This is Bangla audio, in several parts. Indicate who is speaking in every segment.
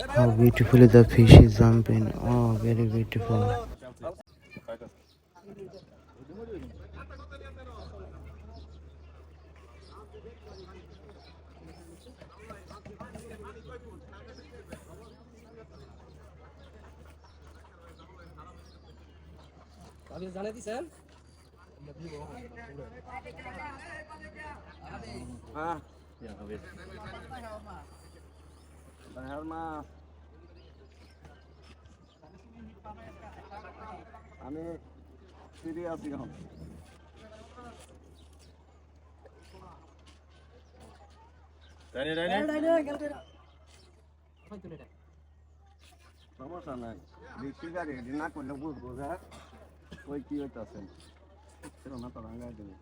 Speaker 1: How beautifully the fish is jumping. Oh, very beautiful.
Speaker 2: আপনি জানাই দিছেন?
Speaker 3: হ্যাঁ বাহার মাছ আমি ফিরে আসি এখন সমস্যা নাই বৃষ্টি গাড়ি না করলে বুঝবো যে ওই কি হইতেছেন না তো রাঙ্গাই দেবে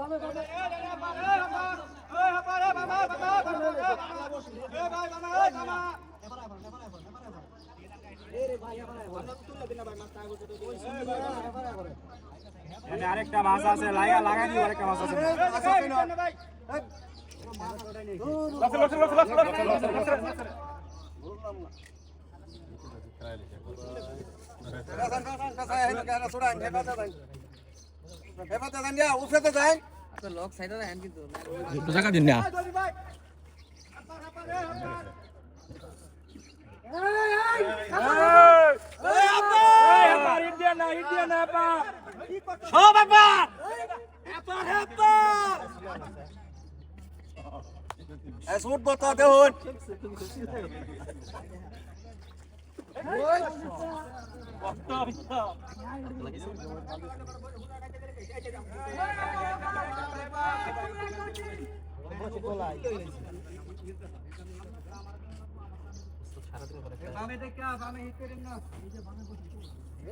Speaker 3: ভালো
Speaker 4: আরেকটা মাছ আছে লাগা দিও আরেকটা মাছ আছে
Speaker 2: লোক সাইডে রাখেন কিন্তু
Speaker 4: টাকা দিন না
Speaker 3: সুট বতা দেখুন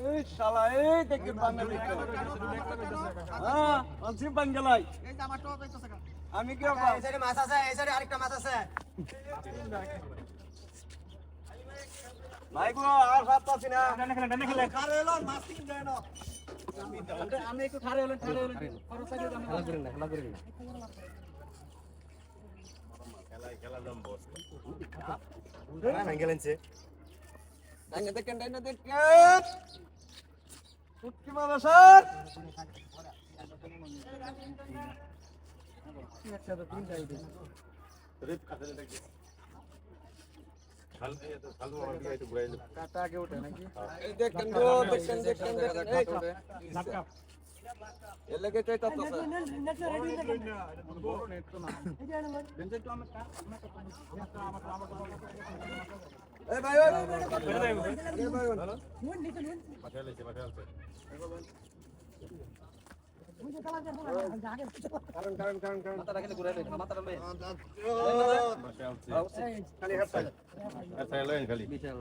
Speaker 3: এই শালা এই দেখি বাঙালি হ্যাঁ আনছি বাঙ্গালাই আমি কি এই সাইডে মাছ আছে এই সাইডে আরেকটা মাছ আছে ভাই গো আর ভাত পাচ্ছি না খারে এলো মাছ কিন যায় না আমি একটু খারে এলেন খরচ লাগে খেলা করেন না খেলা দাম বস ভাঙ্গেলেনছে দেখেন উঠকি মামা স্যার একসাথে তিন যাই দিন রিপ কাটে দেখি কাটা আগে ওঠে নাকি এই দেখেন এর লাগে চাইতা তো স্যার নেট রেডি না বড় নেট তো না বেঞ্চে তো আমরা এই ভাই ভাই হ্যালো কোন নিচে কোন পাঠাইছে কারণ মাথা রাখলে ঘুরে দেন মাথা রাখলে খালি হাত খালি বিশাল